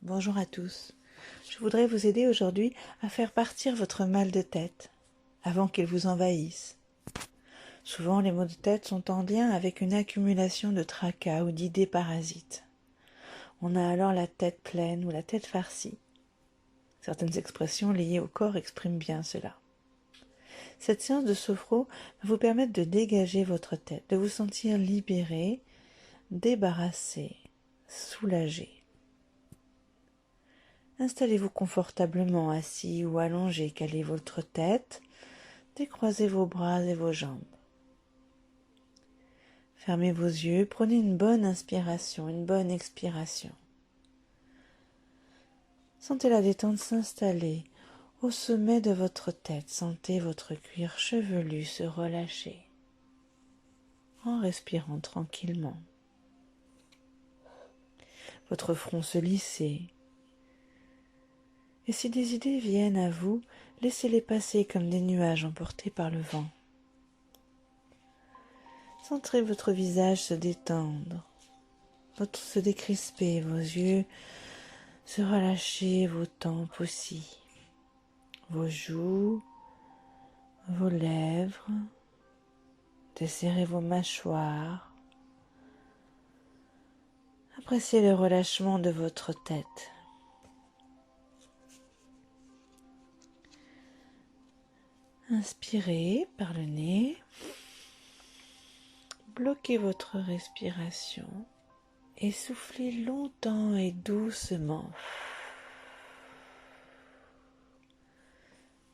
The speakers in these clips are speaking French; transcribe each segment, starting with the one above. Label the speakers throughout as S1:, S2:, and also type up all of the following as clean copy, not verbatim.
S1: Bonjour à tous. Je voudrais vous aider aujourd'hui à faire partir votre mal de tête avant qu'il vous envahisse. Souvent, les maux de tête sont en lien avec une accumulation de tracas ou d'idées parasites. On a alors la tête pleine ou la tête farcie. Certaines expressions liées au corps expriment bien cela. Cette séance de sophro va vous permettre de dégager votre tête, de vous sentir libéré, débarrassé, soulagé. Installez-vous confortablement assis ou allongé, calez votre tête, décroisez vos bras et vos jambes. Fermez vos yeux, prenez une bonne inspiration, une bonne expiration. Sentez la détente s'installer au sommet de votre tête, sentez votre cuir chevelu se relâcher en respirant tranquillement. Votre front se lisser. Et si des idées viennent à vous, laissez-les passer comme des nuages emportés par le vent. Sentez votre visage se détendre, se décrisper, vos yeux se relâcher, vos tempes aussi, vos joues, vos lèvres, desserrez vos mâchoires. Appréciez le relâchement de votre tête. Inspirez par le nez, bloquez votre respiration et soufflez longtemps et doucement.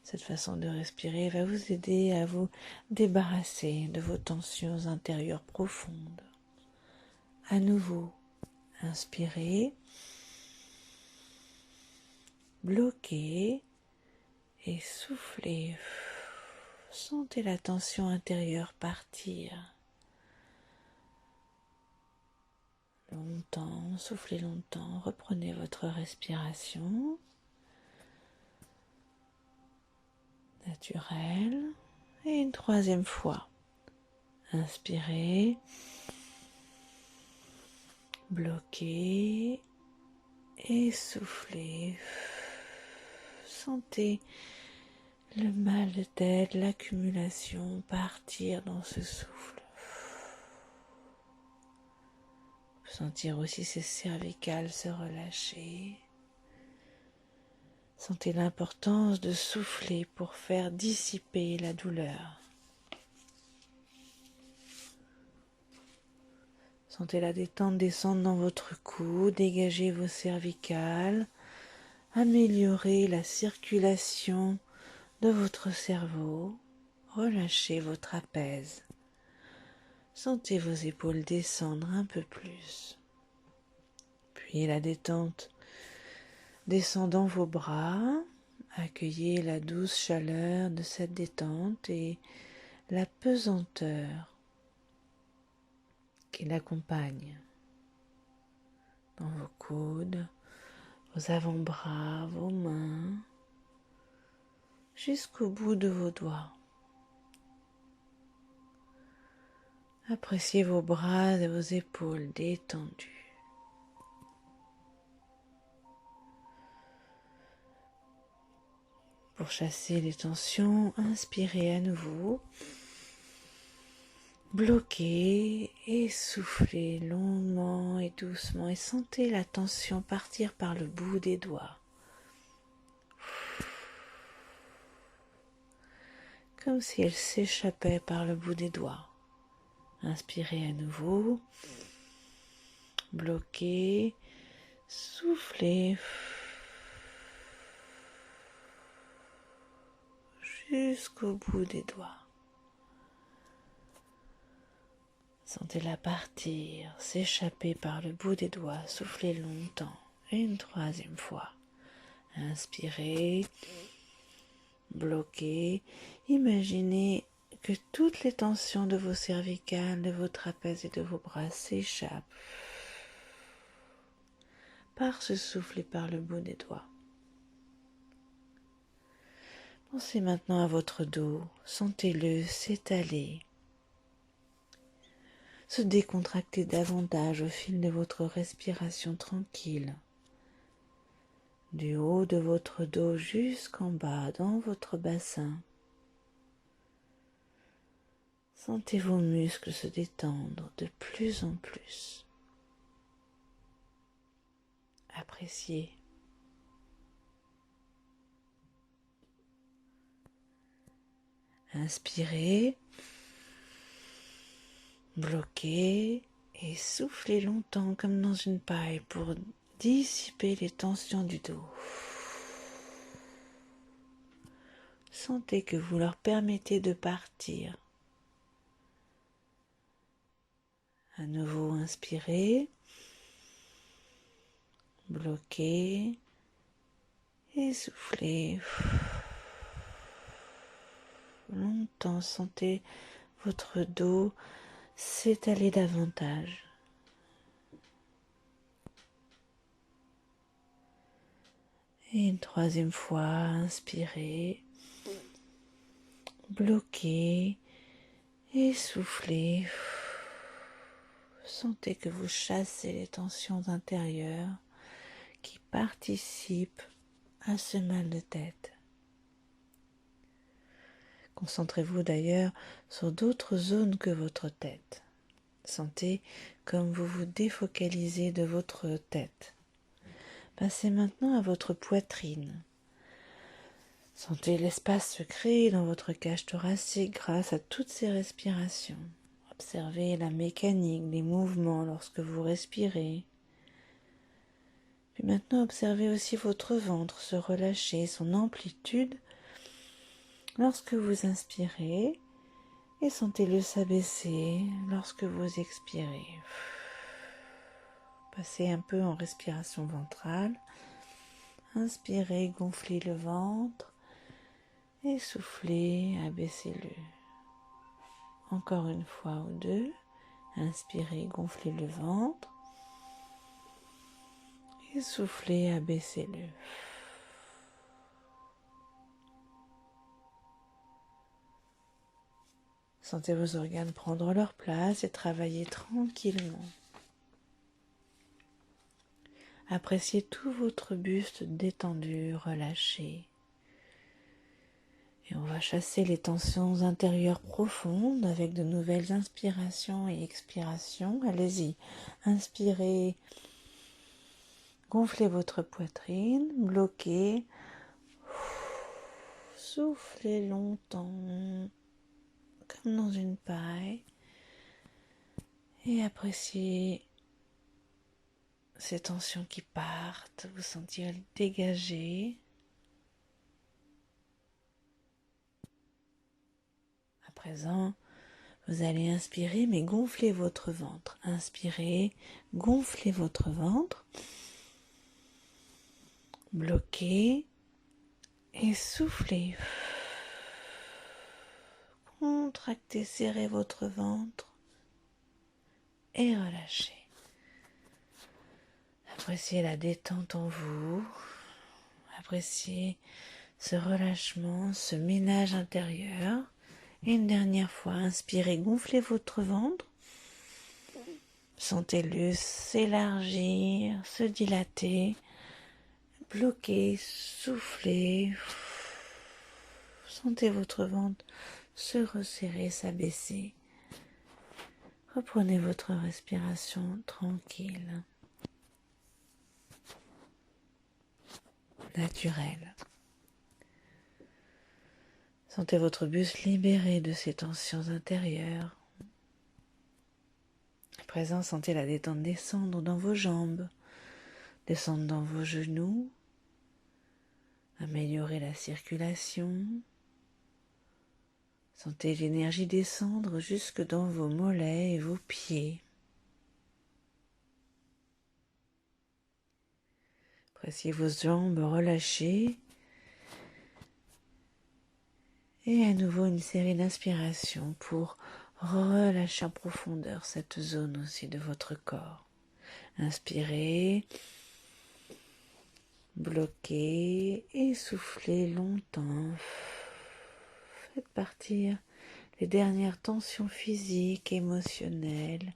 S1: Cette façon de respirer va vous aider à vous débarrasser de vos tensions intérieures profondes. À nouveau, inspirez, bloquez et soufflez. Sentez la tension intérieure partir. Longtemps, soufflez longtemps, reprenez votre respiration naturelle et une troisième fois. Inspirez, bloquez et soufflez. Sentez le mal de tête, l'accumulation partir dans ce souffle. Sentir aussi ces cervicales se relâcher. Sentez l'importance de souffler pour faire dissiper la douleur. Sentez la détente descendre dans votre cou, dégagez vos cervicales, améliorez la circulation de votre cerveau, relâchez vos trapèzes. Sentez vos épaules descendre un peu plus. Puis la détente descendant vos bras, accueillez la douce chaleur de cette détente et la pesanteur qui l'accompagne dans vos coudes, vos avant-bras, vos mains, jusqu'au bout de vos doigts. Appréciez vos bras et vos épaules détendues. Pour chasser les tensions, inspirez à nouveau, bloquez et soufflez longuement et doucement et sentez la tension partir par le bout des doigts. Comme si elle s'échappait par le bout des doigts. Inspirez à nouveau, bloquez, soufflez jusqu'au bout des doigts. Sentez-la partir, s'échapper par le bout des doigts, soufflez longtemps. Une troisième fois. Inspirez, bloquez, imaginez que toutes les tensions de vos cervicales, de vos trapèzes et de vos bras s'échappent par ce souffle et par le bout des doigts. Pensez maintenant à votre dos, sentez-le s'étaler, se décontracter davantage au fil de votre respiration tranquille. du haut de votre dos jusqu'en bas dans votre bassin. Sentez vos muscles se détendre de plus en plus. Appréciez. Inspirez, bloquez et soufflez longtemps comme dans une paille pour dissiper les tensions du dos. Sentez que vous leur permettez de partir. À nouveau, inspirez, bloquez et soufflez. Longtemps, sentez votre dos s'étaler davantage. Et une troisième fois, inspirez, bloquez et soufflez. Sentez que vous chassez les tensions intérieures qui participent à ce mal de tête. Concentrez-vous d'ailleurs sur d'autres zones que votre tête. Sentez comme vous vous défocalisez de votre tête. Passez maintenant à votre poitrine. Sentez l'espace se créer dans votre cage thoracique grâce à toutes ces respirations. Observez la mécanique des mouvements lorsque vous respirez. Puis maintenant, observez aussi votre ventre se relâcher, son amplitude lorsque vous inspirez et sentez-le s'abaisser lorsque vous expirez. Passez un peu en respiration ventrale. Inspirez, gonflez le ventre et soufflez, abaissez-le. Encore une fois ou deux. Inspirez, gonflez le ventre et soufflez, abaissez-le. Sentez vos organes prendre leur place et travailler tranquillement. Appréciez tout votre buste détendu, relâché. Et on va chasser les tensions intérieures profondes avec de nouvelles inspirations et expirations. Allez-y, inspirez, gonflez votre poitrine, bloquez, soufflez longtemps, comme dans une paille, et appréciez ces tensions qui partent, vous sentir dégagé. À présent, vous allez inspirer, mais gonfler votre ventre. Inspirez, gonflez votre ventre, bloquez et soufflez. Contractez, serrez votre ventre et relâchez. Appréciez la détente en vous. Appréciez ce relâchement, ce ménage intérieur. Et une dernière fois, inspirez, gonflez votre ventre. Sentez-le s'élargir, se dilater. Bloquez, soufflez. Sentez votre ventre se resserrer, s'abaisser. Reprenez votre respiration tranquille, naturelle. Sentez votre buste libéré de ces tensions intérieures. À présent, sentez la détente descendre dans vos jambes, descendre dans vos genoux, améliorer la circulation. Sentez l'énergie descendre jusque dans vos mollets et vos pieds. Appréciez vos jambes relâchées. Et à nouveau une série d'inspirations pour relâcher en profondeur cette zone aussi de votre corps. Inspirez, bloquez et soufflez longtemps. Faites partir les dernières tensions physiques, émotionnelles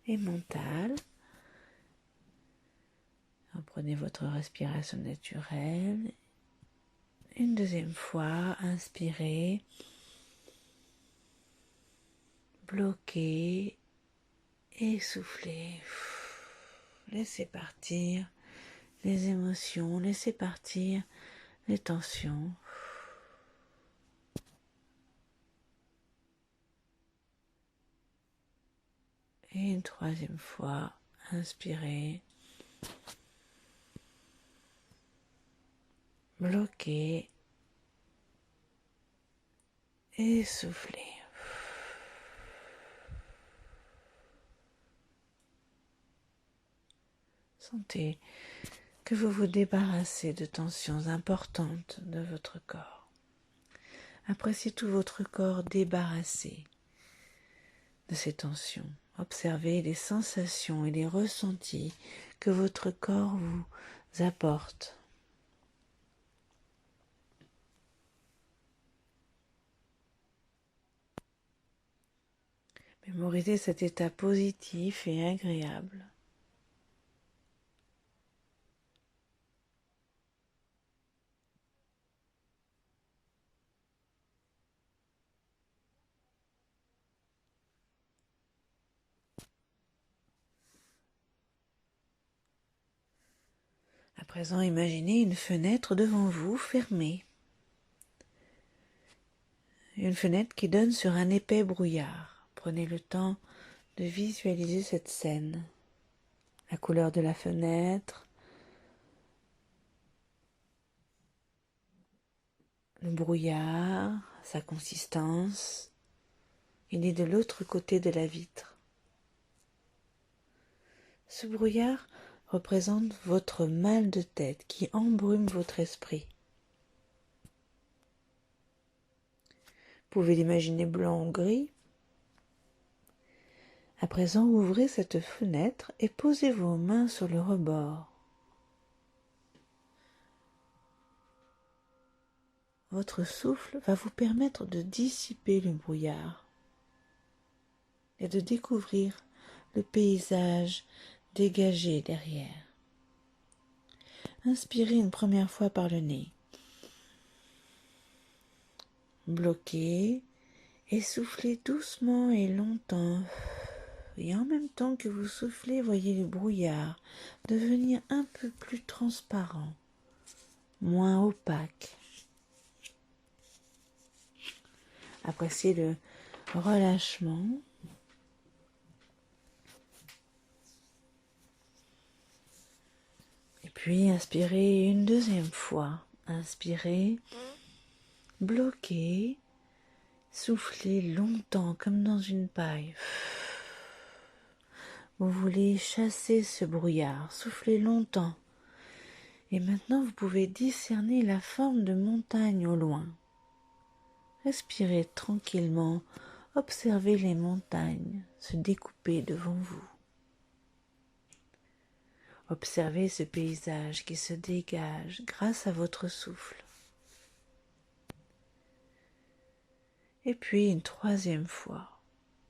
S1: et mentales. Prenez votre respiration naturelle. Une deuxième fois, inspirez, bloquez et soufflez. Laissez partir les émotions, laissez partir les tensions. Et une troisième fois, inspirez, bloquez et soufflez. Sentez que vous vous débarrassez de tensions importantes de votre corps. Appréciez tout votre corps débarrassé de ces tensions. Observez les sensations et les ressentis que votre corps vous apporte. Mémorisez cet état positif et agréable. À présent, imaginez une fenêtre devant vous, fermée. Une fenêtre qui donne sur un épais brouillard. Prenez le temps de visualiser cette scène. La couleur de la fenêtre, le brouillard, sa consistance. Il est de l'autre côté de la vitre. Ce brouillard représente votre mal de tête qui embrume votre esprit. Vous pouvez l'imaginer blanc ou gris. À présent, ouvrez cette fenêtre et posez vos mains sur le rebord. Votre souffle va vous permettre de dissiper le brouillard et de découvrir le paysage dégagé derrière. Inspirez une première fois par le nez. Bloquez et soufflez doucement et longtemps. Et en même temps que vous soufflez, voyez le brouillard devenir un peu plus transparent, moins opaque. Appréciez le relâchement. Et puis inspirez une deuxième fois. Inspirez, bloquez, soufflez longtemps comme dans une paille. Vous voulez chasser ce brouillard, soufflez longtemps. Et maintenant vous pouvez discerner la forme de montagne au loin. Respirez tranquillement, observez les montagnes se découper devant vous. Observez ce paysage qui se dégage grâce à votre souffle. Et puis une troisième fois,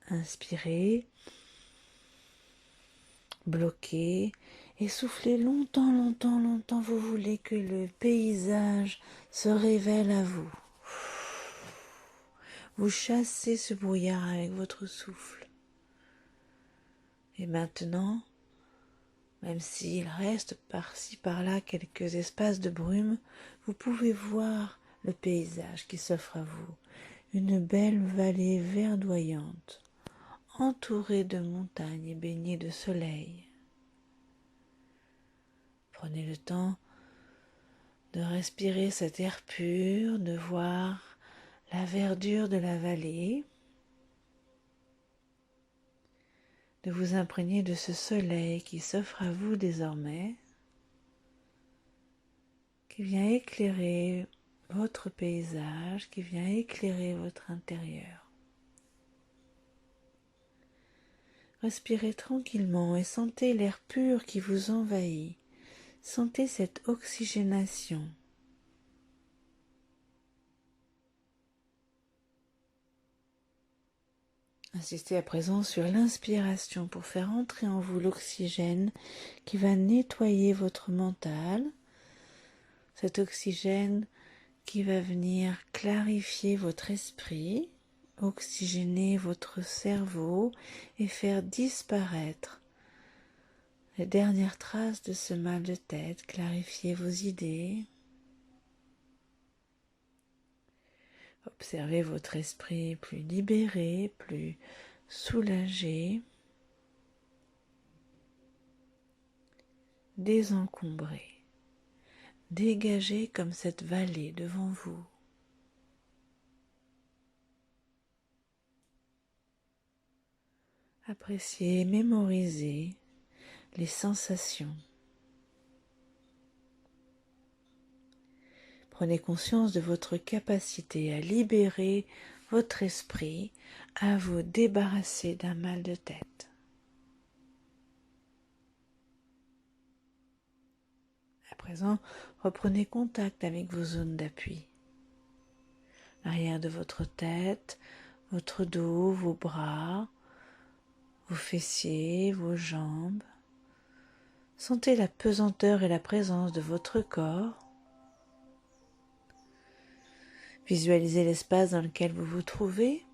S1: inspirez, bloquez et soufflez longtemps, longtemps, longtemps. Vous voulez que le paysage se révèle à vous. Vous chassez ce brouillard avec votre souffle. Et maintenant, même s'il reste par-ci par-là quelques espaces de brume, vous pouvez voir le paysage qui s'offre à vous. Une belle vallée verdoyante, entourée de montagnes et baignée de soleil. Prenez le temps de respirer cet air pur, de voir la verdure de la vallée, de vous imprégner de ce soleil qui s'offre à vous désormais, qui vient éclairer votre paysage, qui vient éclairer votre intérieur. Respirez tranquillement et sentez l'air pur qui vous envahit. Sentez cette oxygénation. Insistez à présent sur l'inspiration pour faire entrer en vous l'oxygène qui va nettoyer votre mental. Cet oxygène qui va venir clarifier votre esprit, oxygéner votre cerveau et faire disparaître les dernières traces de ce mal de tête, clarifier vos idées. Observez votre esprit plus libéré, plus soulagé, désencombré, dégagé comme cette vallée devant vous. Appréciez, mémorisez les sensations. Prenez conscience de votre capacité à libérer votre esprit, à vous débarrasser d'un mal de tête. À présent, reprenez contact avec vos zones d'appui. L'arrière de votre tête, votre dos, vos bras, vos fessiers, vos jambes. Sentez la pesanteur et la présence de votre corps. Visualisez l'espace dans lequel vous vous trouvez.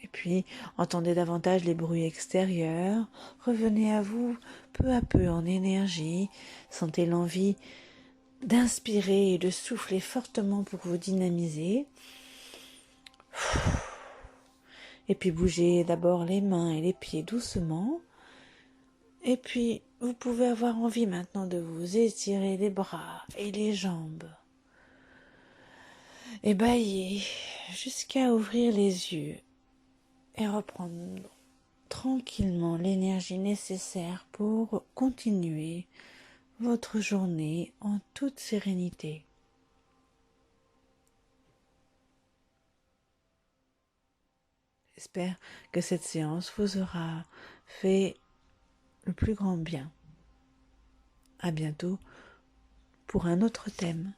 S1: Et puis, entendez davantage les bruits extérieurs. Revenez à vous peu à peu en énergie. Sentez l'envie d'inspirer et de souffler fortement pour vous dynamiser. Et puis bougez d'abord les mains et les pieds doucement. Et puis, vous pouvez avoir envie maintenant de vous étirer les bras et les jambes. Et bâiller jusqu'à ouvrir les yeux et reprendre tranquillement l'énergie nécessaire pour continuer votre journée en toute sérénité. J'espère que cette séance vous aura fait le plus grand bien. À bientôt pour un autre thème.